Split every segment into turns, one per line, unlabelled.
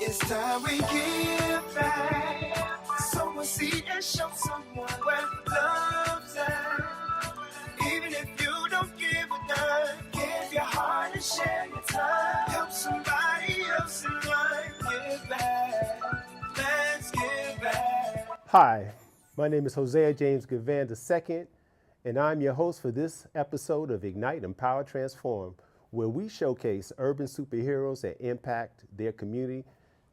It's time we give back. Sow a seed and show someone where love's at. Even if you don't give a dime, give your heart and share your time. Help somebody else in life. Give back. Let's give back.
Hi, my name is Hosea James Givan II, and I'm your host for this episode of Ignite, Empower, Transform, where we showcase urban superheroes that impact their community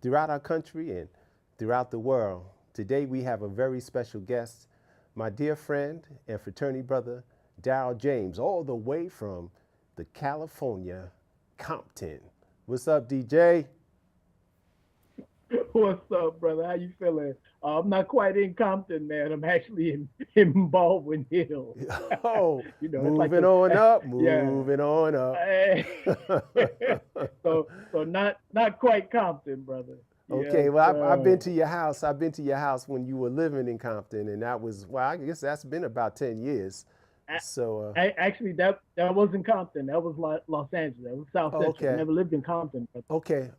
throughout our country and throughout the world. Today we have a very special guest, my dear friend and fraternity brother, Darryl James, all the way from the California Compton. What's up, DJ?
What's up, brother? How you feeling? I'm not quite in Compton, man. I'm actually in Baldwin Hills.
Oh,
you know,
moving
like
on up.
So not quite Compton, brother.
Okay,
Yes,
well, I've been to your house. I've been to your house when you were living in Compton, and that was, well, I guess that's been about 10 years. So
actually, that wasn't Compton. That was Los Angeles. That was South Central.
Okay.
I never lived in Compton. But
okay,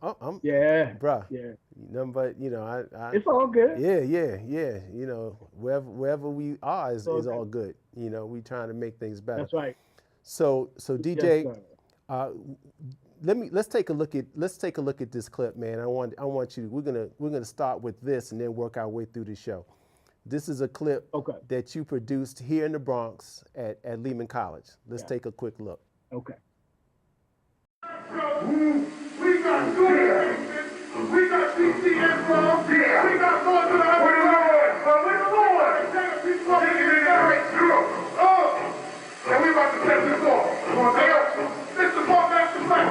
yeah,
bruh.
yeah.
Nothing but, you know, I
It's all good.
Yeah. You know, wherever we are is
all
all good. You know, we trying to make things better.
That's right.
So DJ,
Yes,
let's take a look at this clip, man. I want you. We're gonna start with this and then work our way through the show. This is a clip that you produced here in the Bronx at Lehman College. Let's take a quick look.
Okay.
We got good. We got CCM from. Yeah. We got Lord to the with the Lord. And we about to take this off. This is our master plan.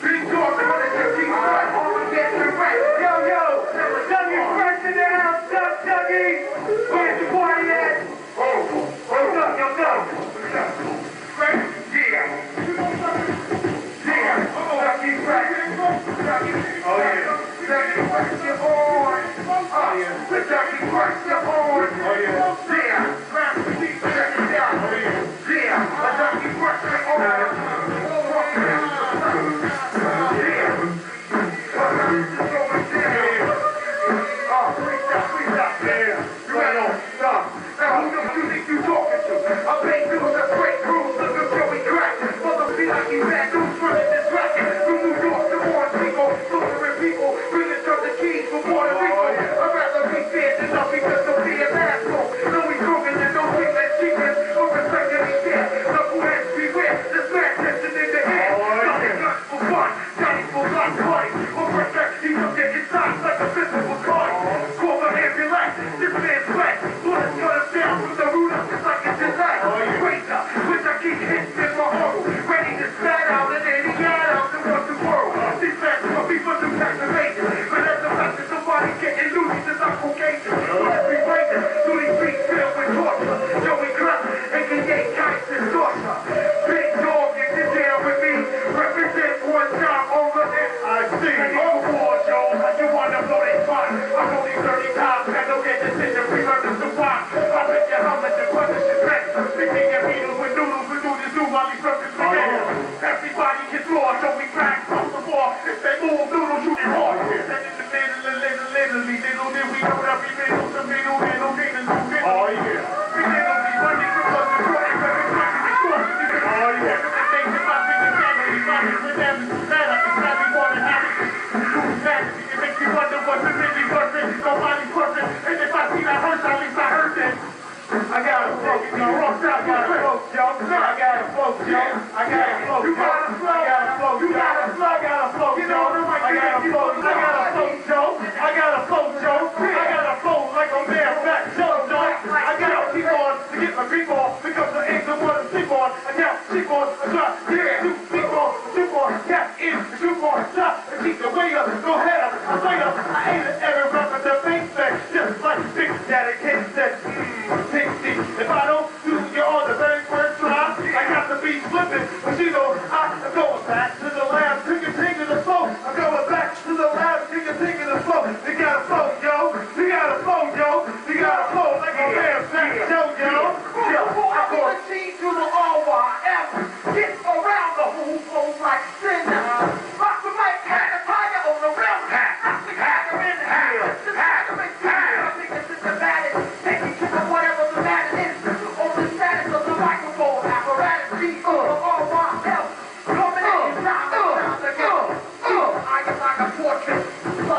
Be George, Yo, Dougie fresh in the house. Dougie. Where's the party at? Yo, Doug. Dougie fresh. Oh, yeah. Dougie fresh, you're on. Oh, yeah. The Dougie fresh, you're on. Oh, yeah. Yeah. Grab the seat, check it out. Oh, yeah. Yeah. The Dougie fresh, you're on. If I don't do you on the very first try, I got the beat flipping.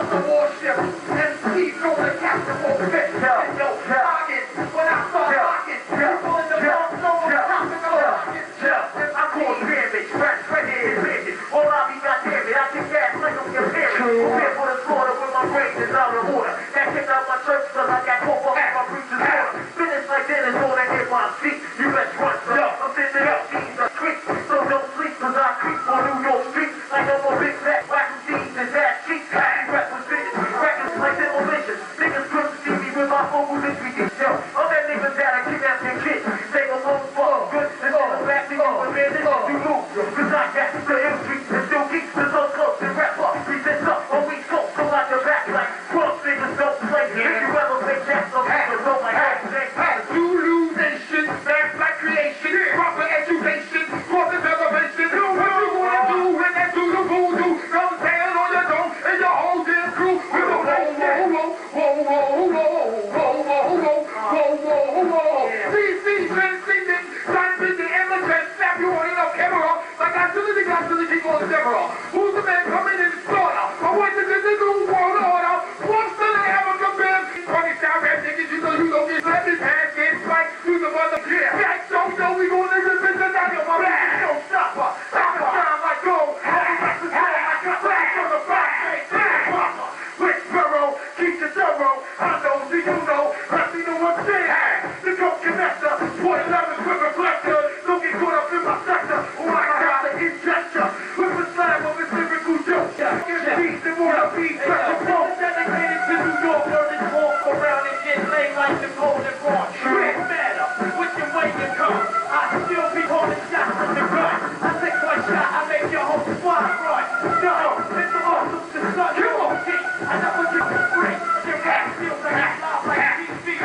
bust a warship. MCs gonna catch the whole fit. Yo, pocket. When I start rocking, people in the front row on top of the rocket. I call damage, scratch, right here, bitch. All I be goddamn it, I kick ass like I'm your parent. Prepare for the slaughter with my brains is out of order. Got kicked out my church cause I got caught for half my preacher's order. Finish like that is all that hit my feet. You best run, son. I'm sitting up, these are creep. So don't sleep cause I creep on New York street. Like I'm a big fat whacking thieves and ass cheeks. Happy representing, records like demolition. Niggas couldn't see me with my vocals and 3D show. All that niggas that I kidnap your kids. They gon' go fuck good and send them back to you and man, this is you lose. Cause I got the M3 and still keep the so close and rap up. Presents up on we scope, so out your back like cross niggas don't play. If you ever make that so niggas don't like that. Zulu nation, fast like creation, proper education, corporate elevation. What you gonna do when that Zulu voodoo comes down on your dome and your whole damn crew with a CC transcendent, diamond the immigrant, snap you on enough camera, like I should have got to the king on the camera. Who's the man coming in the slaughter? I want to get the new world order. What's the African man? Funny style rap niggas, you know get let me pass it right to the mother. Back don't know we gonna rip it tonight on my back. No stopper, stopper, sound like gold. Happy rap the sound like a flash on the back. Which burrow, keep the thorough. I know, do you know? I see no one saying. The coke connector, point 11 with reflector. Don't get caught up in my sector. Oh my God, the injector. With the slam of his lyrical joke. Get beats and more beats. Dedicated to New York, learning to walk around and get laid like the golden broad. It matter which way you come. I still be holding shots from the gun. I take one shot, I make your whole squad run. No, it's the awesome, the sun, you won't see. I never get the free. Your back feels like I love like TV.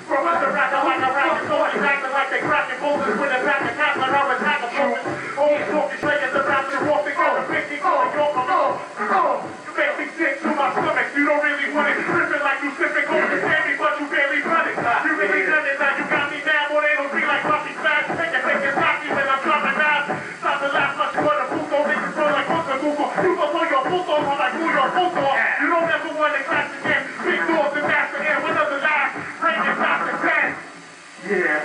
From underground, I like a round, so it's acting like they cracking boulders with a pack of cats like I was half a focus. Old smoking slayers around your walking on a big thing going on. You make me sick to my stomach. You don't really want it. Ripping like you sipping on the candy, but you barely run it. You really done it now. You got me down, boy. They don't be like Buffy fast. Take it cocky when I'm dropping down. Stop the last much for the puto. Niggas feel like Puto Google. You go throw your puto on like who your puto. You don't ever want to class again. Big doors and master air. What other lies? Rain and past the 10. Yeah.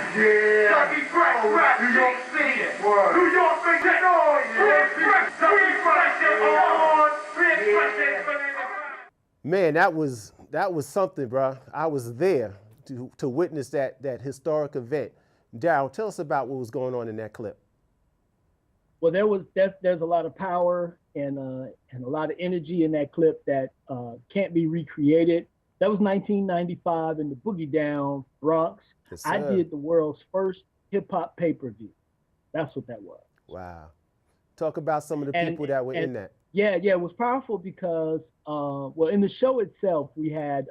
Ducky Fresh, rap, New York City. New York, big noise. Ducky Fresh, on.
Man, that was something, bro. I was there to witness that historic event. Darryl, tell us about what was going on in that clip.
Well, there's a lot of power and a lot of energy in that clip that can't be recreated. That was 1995 in the Boogie Down Bronx.
Yes,
I did the world's first hip hop pay-per-view. That's what that was.
Wow. Talk about some of the people that were in that.
Yeah, it was powerful because, well, in the show itself, we had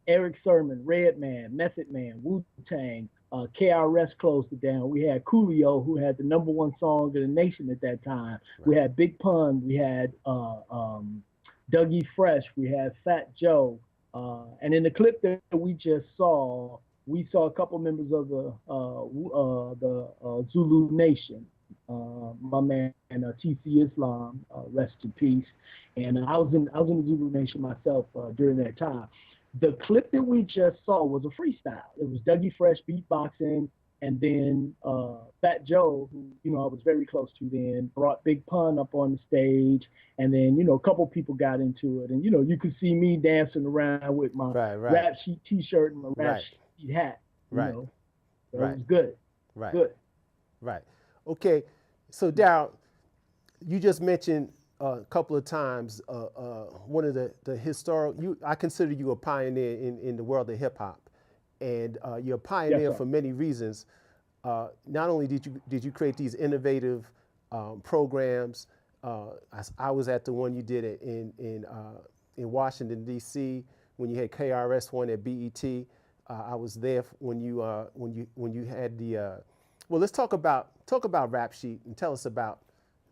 Eric Sermon, Redman, Method Man, Wu-Tang, KRS closed it down. We had Coolio, who had the #1 song in the nation at that time. Right. We had Big Pun. We had Dougie Fresh. We had Fat Joe. And in the clip that we just saw, we saw a couple members of the Zulu Nation. My man TC Islam, rest in peace. And I was in the Zulu Nation myself during that time. The clip that we just saw was a freestyle. It was Dougie Fresh beatboxing, and then Fat Joe, who I was very close to then, brought Big Pun up on the stage, and then a couple people got into it, and you could see me dancing around with my rap sheet T-shirt and my rap sheet hat. So it was good. Good.
Right. Okay. So Darryl, you just mentioned a couple of times one of the historic. I consider you a pioneer in the world of hip hop, and you're a pioneer for many reasons. Not only did you create these innovative programs, I was at the one you did in Washington D.C. when you had KRS-One at BET. I was there when you had the. Well, let's talk about Rap Sheet and tell us about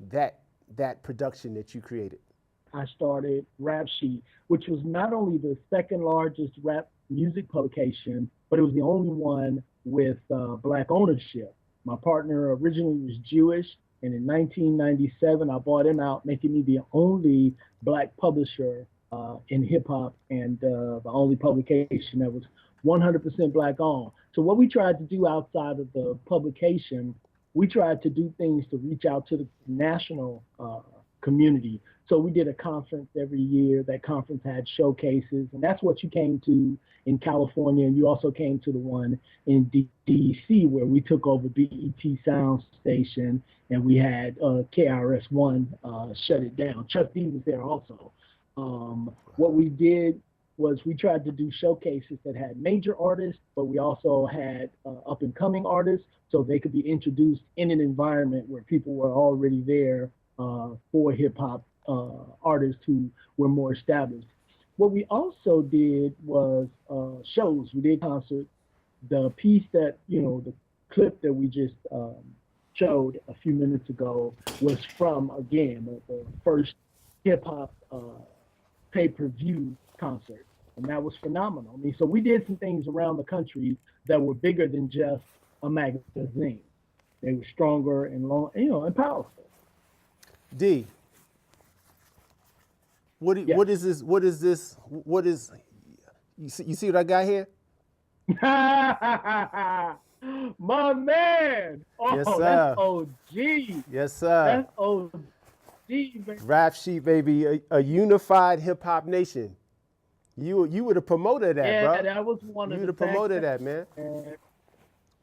that production that you created.
I started Rap Sheet, which was not only the second largest rap music publication, but it was the only one with Black ownership. My partner originally was Jewish, and in 1997, I bought him out, making me the only Black publisher in hip hop, and the only publication that was 100% black owned. So what we tried to do outside of the publication, we tried to do things to reach out to the national community. So we did a conference every year. That conference had showcases, and that's what you came to in California, and you also came to the one in DC where we took over BET Sound Station, and we had KRS-One shut it down. Chuck D was there also. What we did was we tried to do showcases that had major artists, but we also had up and coming artists so they could be introduced in an environment where people were already there for hip hop artists who were more established. What we also did was shows. We did concerts. The piece that, the clip that we just showed a few minutes ago was from, again, the first hip hop pay-per-view concert. And that was phenomenal. I mean, so we did some things around the country that were bigger than just a magazine. They were stronger and long, and powerful.
D, what is this? What is this? What is, you see what I got here?
My man. Oh,
Yes, sir.
That's OG.
Yes, sir.
That's OG, baby.
Rap Sheet, baby, a unified hip hop nation. You were the promoter of that,
yeah,
bro.
Yeah, that was one of
you
the
the promoter of that, man.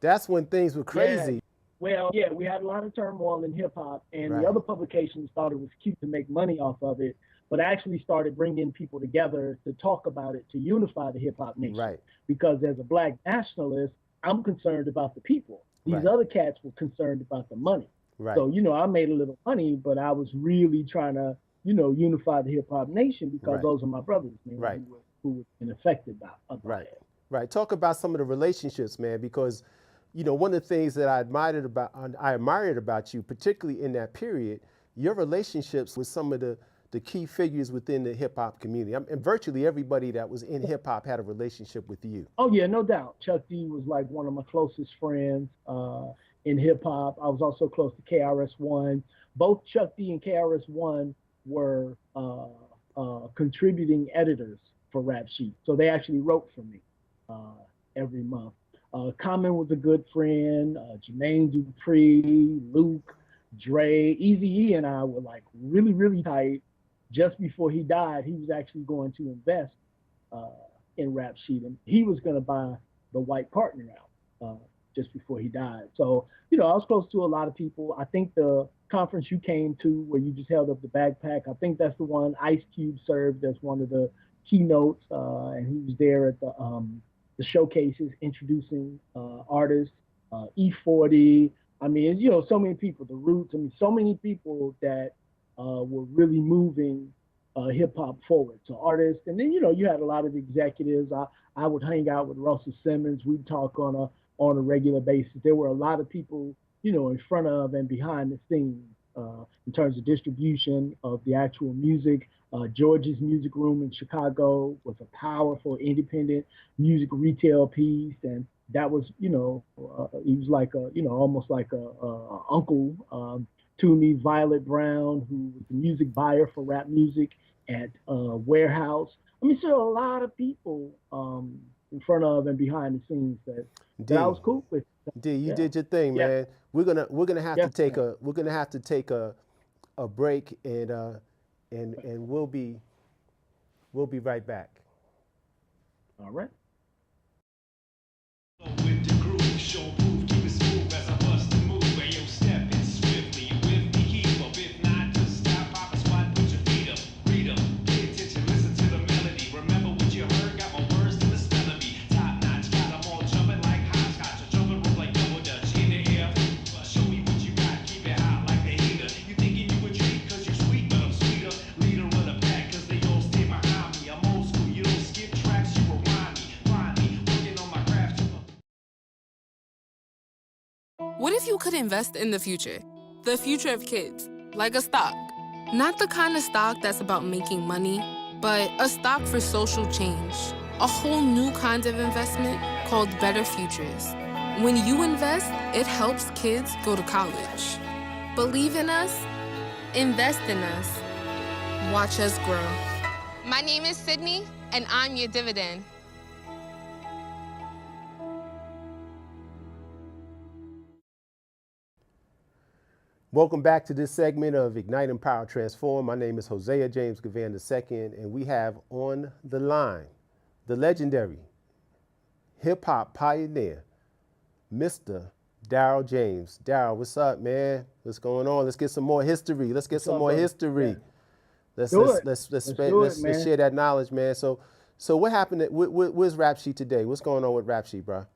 That's when things were crazy.
Yeah. Well, yeah, we had a lot of turmoil in hip hop, and
Right.
the other publications thought it was cute to make money off of it, but actually started bringing people together to talk about it, to unify the hip hop nation.
Right.
Because as a black nationalist, I'm concerned about the people. These
Right.
other cats were concerned about the money.
Right.
So, I made a little money, but I was really trying to, unify the hip hop nation because
Right.
those are my brothers, man,
Right.
who were been affected by
Right.
it.
Right. Talk about some of the relationships, man, because one of the things that I admired about you, particularly in that period, your relationships with some of the key figures within the hip hop community. And virtually everybody that was in hip hop had a relationship with you.
Oh yeah, no doubt. Chuck D was like one of my closest friends in hip hop. I was also close to KRS-One. Both Chuck D and KRS-One were contributing editors for Rap Sheet, so they actually wrote for me every month. Common was a good friend. Jermaine Dupri, Luke, Dre, Eazy-E, and I were like really, really tight. Just before he died, he was actually going to invest in Rap Sheet, and he was going to buy the White Partner out just before he died. So, I was close to a lot of people. I think the conference you came to where you just held up the backpack, I think that's the one Ice Cube served as one of the keynotes, and he was there at the showcases introducing artists, E40. I mean, so many people, the Roots. I mean, so many people that were really moving hip hop forward. So artists, and then you had a lot of executives. I would hang out with Russell Simmons. We'd talk on a regular basis. There were a lot of people, in front of and behind the scenes in terms of distribution of the actual music. George's Music Room in Chicago was a powerful independent music retail piece, and that was, he was like almost like a uncle to me. Violet Brown, who was the music buyer for rap music at Warehouse. I mean, so a lot of people in front of and behind the scenes that I was cool with.
D, you did your thing, man. We're gonna have to take a break, and we'll be right back.
All right.
With the groove, show proof, keep it smooth as I bust the move. Hey, yo, step in swiftly, with me, keep up. If not, just stop, pop a squat, put your feet up, read up, pay attention, listen to the melody. Remember what you heard, got my words to the spell of me. Top notch, got them all jumping like hopscotch, or jumping rope like double dutch in the air. Show me what you got, keep it hot like the heater. You thinking you a treat, cause you're sweet, but I'm sweeter. Leader of the pack, cause they all stay behind me. I'm old school, you don't skip tracks, you rewind me. Find me, working on my craft.
What if you could invest in the future of kids, like a stock? Not the kind of stock that's about making money, but a stock for social change. A whole new kind of investment called Better Futures. When you invest, it helps kids go to college. Believe in us, invest in us, watch us grow. My name is Sydney, and I'm your dividend.
Welcome back to this segment of Ignite, Empower, Transform. My name is Hosea James Givan II, and we have on the line the legendary hip-hop pioneer, Mr. Darryl James. Darryl, what's up, man? What's going on? Let's get some more history. Let's get some more history. Let's share that knowledge, man. So what happened? Where's Rap Sheet today? What's going on with Rap Sheet, bro?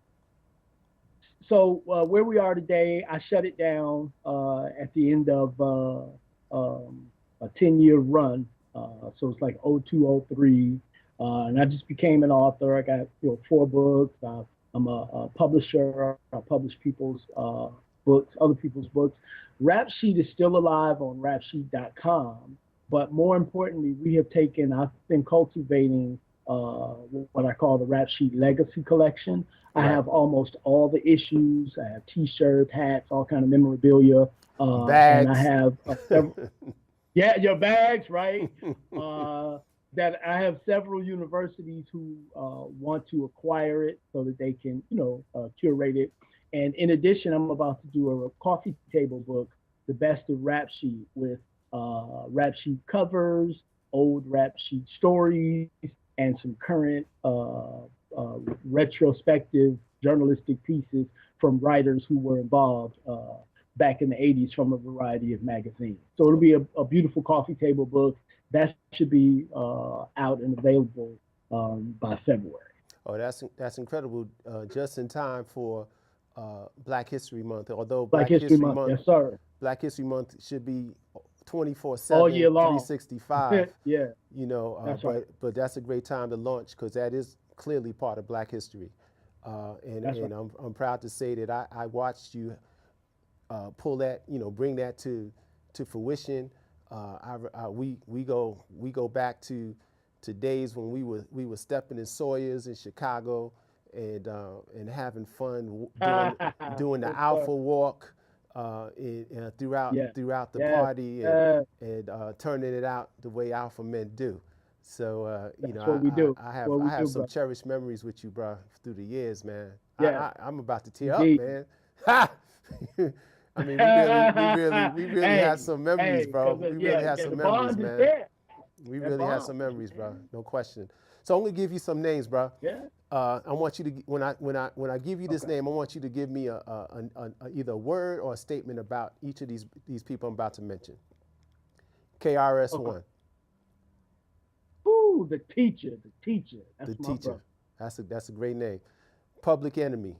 So where we are today, I shut it down at the end of a 10-year run. So it's like 02, 03. And I just became an author. I got 4 books. I'm a publisher. I publish people's books, other people's books. Rap Sheet is still alive on rapsheet.com. But more importantly, I've been cultivating what I call the Rap Sheet Legacy Collection. Right. I have almost all the issues. I have T-shirts, hats, all kind of memorabilia.
Bags.
And I have your bags, right? That I have several universities who want to acquire it so that they can, curate it. And in addition, I'm about to do a coffee table book, The Best of Rap Sheet, with Rap Sheet covers, old Rap Sheet stories, and some current retrospective journalistic pieces from writers who were involved back in the 80s from a variety of magazines. So it'll be a beautiful coffee table book. That should be out and available by February.
Oh, that's incredible. Just in time for Black History Month. Although
Black History Month, yes, sir.
Black History Month should be 24/7,
all year long,
365.
Yeah,
that's right. But that's a great time to launch because that is clearly part of Black history. And right. I'm proud to say that I watched you pull that, bring that to fruition. We go back to days when we were stepping in Sawyer's in Chicago and having fun doing the Alpha Walk throughout the party and turning it out the way Alpha men do. So I have some cherished memories with you, bro, through the years, man. Yeah. I'm about to tear up, man. I mean, we really had some memories, bro. We really had some memories, man. We really had some memories, bro. No question. So I'm gonna give you some names, bro.
Yeah.
I want you to when I give you this name, I want you to give me either a word or a statement about each of these people I'm about to mention. KRS-One.
Ooh, the teacher. That's
the
my
teacher.
brother.
That's a great name. Public Enemy.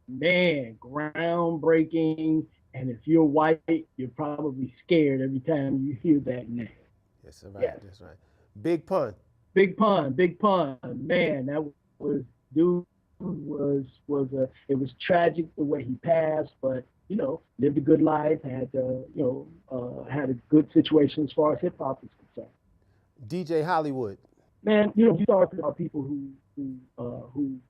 Man, groundbreaking. And if you're white, you're probably scared every time you hear that name.
That's right. Yeah. That's right. Big Pun.
Big Pun. Man, that was it was tragic the way he passed, but lived a good life, had a good situation as far as hip hop is concerned.
DJ Hollywood.
Man, you talk about people who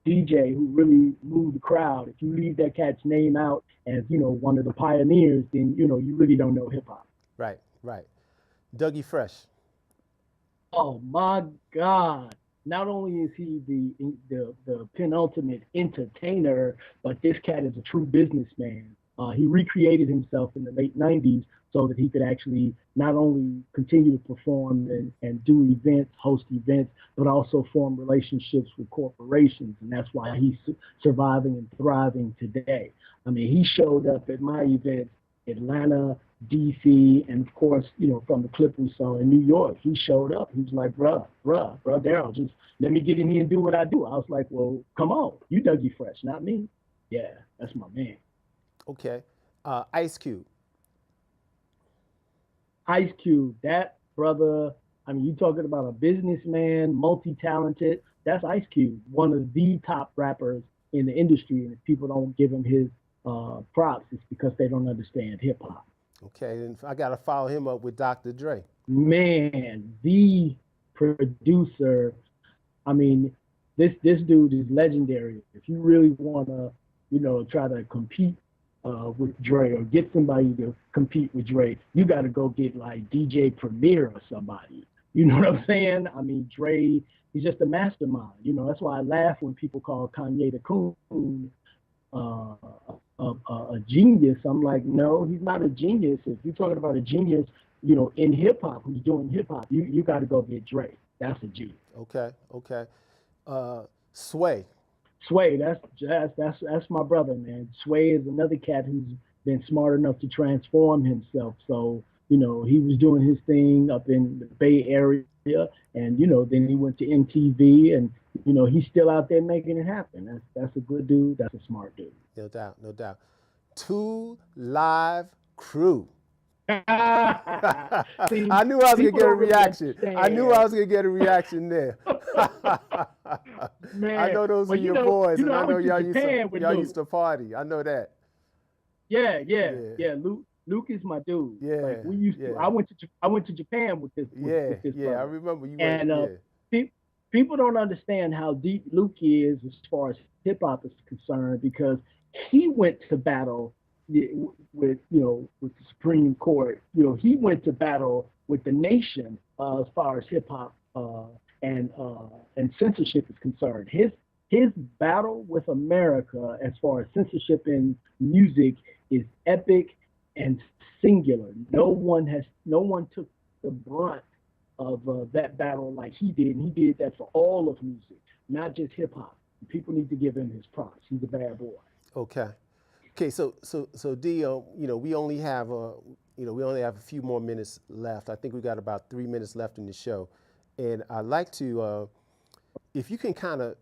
DJ, who really move the crowd. If you leave that cat's name out as one of the pioneers, then you really don't know hip hop.
Right. Dougie Fresh.
Oh my God! Not only is he the penultimate entertainer, but this cat is a true businessman. He recreated himself in the late '90s so that he could actually not only continue to perform and do events, host events, but also form relationships with corporations. And that's why he's surviving and thriving today. I mean, he showed up at my events, Atlanta, DC, and of course, from the clip we saw in New York, he showed up. He was like, bruh, Darryl, just let me get in here and do what I do. I was like, well, come on, you Dougie Fresh, not me. Yeah, that's my man.
Okay. Ice Cube.
Ice Cube, that brother, I mean, you talking about a businessman, multi-talented, that's Ice Cube, one of the top rappers in the industry. And if people don't give him his props, it's because they don't understand hip hop.
Okay, and I got to follow him up with Dr. Dre.
Man, the producer, I mean, this dude is legendary. If you really want to, try to compete with Dre or get somebody to compete with Dre, you got to go get like DJ Premier or somebody. You know what I'm saying? I mean, Dre, he's just a mastermind. You know, that's why I laugh when people call Kanye the coon uh, a genius. I'm like, no, he's not a genius. If you're talking about a genius, you know, in hip hop, who's doing hip hop, you got to go get Dre. That's a genius.
Okay, okay. Sway.
Sway, that's my brother, man. Sway is another cat who's been smart enough to transform himself. So you know, he was doing his thing up in the Bay Area, and you know, then he went to MTV, and you know, he's still out there making it happen. That's a good dude. That's a smart dude.
No doubt, no doubt. Two Live Crew.
See,
I knew I was gonna
people
get a
don't really
reaction. I knew I
understand.
was gonna get a reaction there. I
Man,
know those are
well,
your boys, and
I
I know
went to Japan with
y'all
Luke.
used to party. I know that.
Yeah, yeah,
Yeah,
yeah. Luke is my dude.
yeah,
Like we used to.
yeah,
I went to Japan with
yeah,
this
yeah. I
brother,
remember you went.
and
Yeah,
people don't understand how deep Luke is as far as hip hop is concerned because he went to battle with with the Supreme Court. You know, he went to battle with the nation as far as hip hop and censorship is concerned. His battle with America as far as censorship in music is epic and singular. No one took the brunt of that battle like he did, and he did that for all of music, not just hip hop. People need to give him his props. He's a bad boy.
okay. Okay, so D, we only have we only have a few more minutes left. I think we got about 3 minutes left in the show, and I'd like to, if you can kind of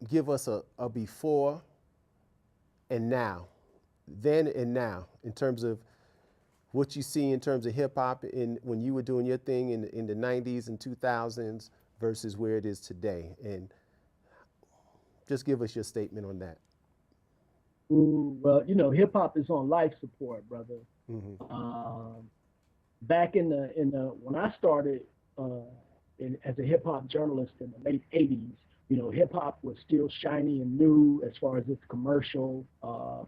give us a before and now, then and now, in terms of what you see in terms of hip hop in when you were doing your thing in the 90s and 2000s versus where it is today, and just give us your statement on that.
Ooh, well, you know, hip hop is on life support, brother.
Hmm.
Back in the when I started as a hip hop journalist in the late '80s, you know, hip hop was still shiny and new as far as its commercial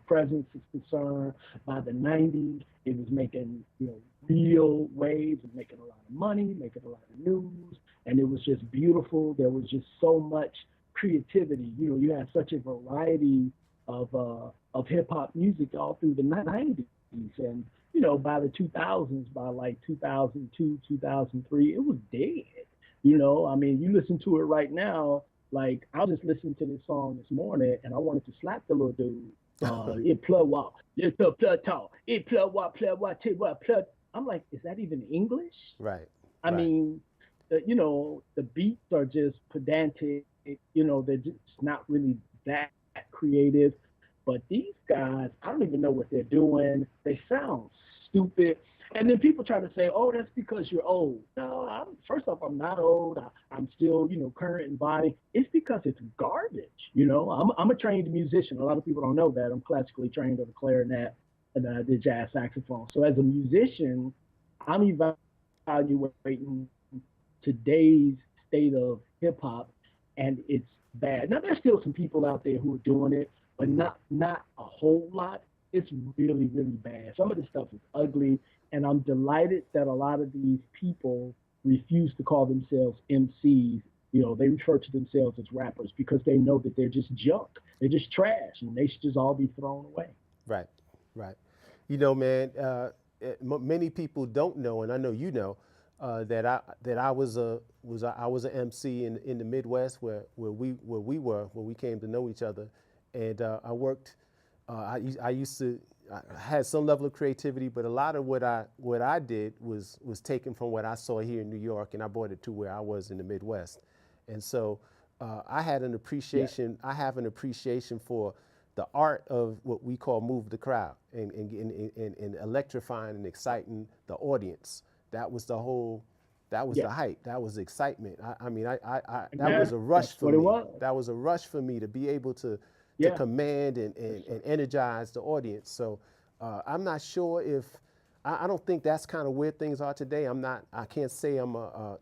presence is concerned. By the '90s, it was making real waves, and making a lot of money, making a lot of news, and it was just beautiful. There was just so much creativity. You know, you had such a variety of hip hop music all through the '90s, and you know, by the 2000s, by like 2002, 2003, it was dead. You know, I mean, you listen to it right now. Like I was just listening to this song this morning, and I wanted to slap the little dude. It plug walk, it plug talk, it plug walk, plug. I'm like, is that even English?
Right,
I
right.
mean, you know, the beats are just pedantic. You know, they're just not really that creative. But these guys, I don't even know what they're doing. They sound stupid. And then people try to say, "Oh, that's because you're old." No, first off, I'm not old. I'm still, current in body. It's because it's garbage. You know, I'm a trained musician. A lot of people don't know that. I'm classically trained on the clarinet and I did jazz saxophone. So as a musician, I'm evaluating today's state of hip hop, and it's bad. Now there's still some people out there who are doing it, but not a whole lot. It's really, really bad. Some of the stuff is ugly, and I'm delighted that a lot of these people refuse to call themselves MCs. You know, they refer to themselves as rappers because they know that they're just junk. They're just trash, and they should just all be thrown away.
Right, right. You know, man, many people don't know, and I know you know, that I was a MC in the Midwest where we came to know each other, and I worked. I used to. I had some level of creativity, but a lot of what I did was taken from what I saw here in New York, and I brought it to where I was in the Midwest, and so I had an appreciation. I have an appreciation for the art of what we call move the crowd and electrifying and exciting the audience. That was the whole. That was the hype. That was the excitement. I mean, that was a rush for me. That was a rush for me to be able to command and energize the audience. So I'm not sure if, I don't think that's kind of where things are today. I can't say I'm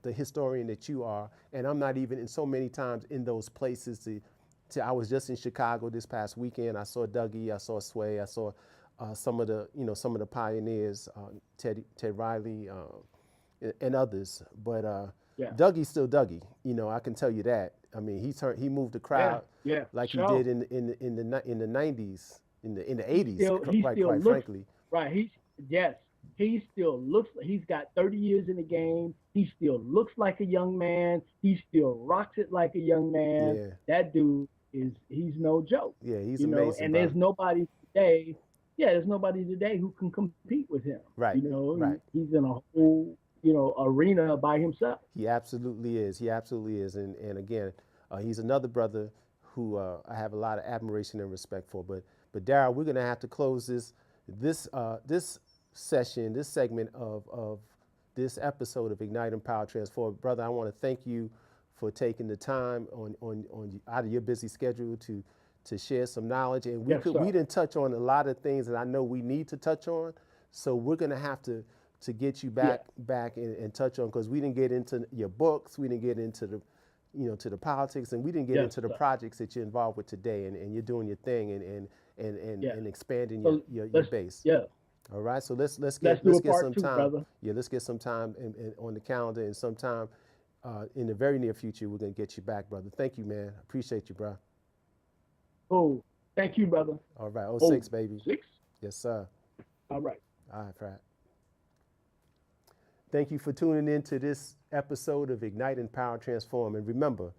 the historian that you are, and I'm not even in so many times in those places. I was just in Chicago this past weekend. I saw Dougie, I saw Sway, I saw some of the pioneers, Ted Riley, and others. But
Yeah.
Dougie's still Dougie. I can tell you that. I mean, he moved the crowd
Yeah.
like
Sure.
he did in the 90s, in the 80s,
He
quite
still looks
frankly.
right. He still looks like he's got 30 years in the game. He still looks like a young man. He still rocks it like a young man.
Yeah.
That dude he's no joke.
Yeah, he's amazing.
And
bro.
there's nobody today. Yeah, there's nobody today who can compete with him.
Right. Right.
He's in a whole arena by himself.
He absolutely is. He absolutely is. And again, he's another brother who I have a lot of admiration and respect for. But Darryl, we're gonna have to close this session, this segment of this episode of Ignite, Empower, Transform. Brother, I want to thank you for taking the time on out of your busy schedule to share some knowledge. And we didn't touch on a lot of things that I know we need to touch on. So we're gonna have to get you back and touch on, because we didn't get into your books, we didn't get into the to the politics, and we didn't get into the projects that you're involved with today, and you're doing your thing and expanding your base.
Yeah.
All right, so let's get some time.
Brother.
Yeah, let's get some time on the calendar, and sometime in the very near future, we're gonna get you back, brother. Thank you, man. Appreciate you, bro.
Oh, thank you, brother.
All right, 06, baby.
6?
Yes, sir.
All right.
All right, Frat. Thank you for tuning in to this episode of Ignite, Empower, Transform. And remember,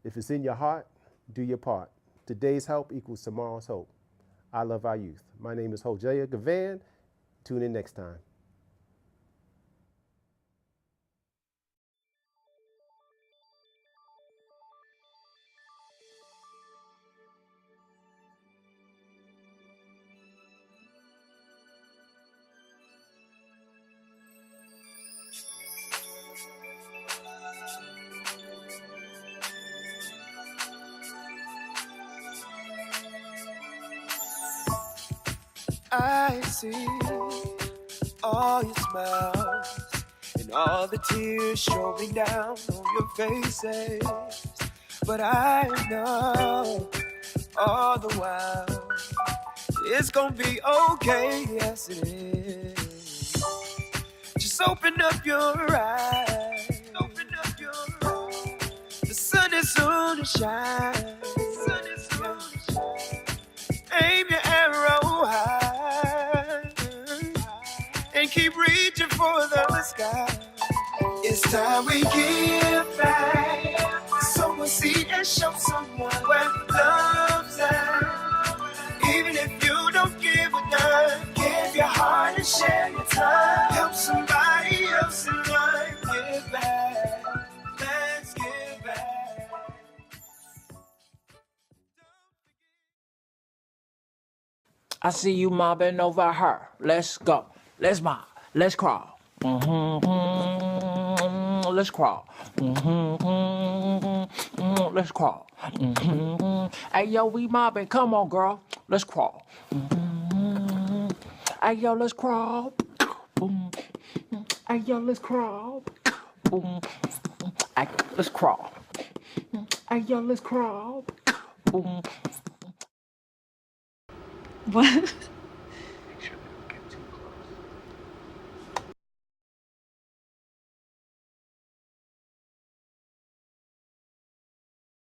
if it's in your heart, do your part. Today's help equals tomorrow's hope. I love our youth. My name is Hosea Givan. Tune in next time.
I see all your smiles and all the tears showing down on your faces. But I know all the while it's gonna be okay, yes it is. Just open up your eyes. Open up your eyes. The sun is soon to shine. The sun is soon to shine. Aim your arrow high and keep reaching for the sky. It's time we give back. Sow a seed and show someone where love's at. Even if you don't give a dime, give your heart and share your time. Help somebody else in life. Give back. Let's give back.
I see you mobbing over her. Let's go. Let's mob. Let's crawl. Let's crawl. Let's crawl. Hey, yo, we mobbing. Come on, girl. Let's crawl. Hey, yo, let's crawl. Hey, yo, let's crawl. Hey, let's crawl. Hey, yo, let's crawl.
What?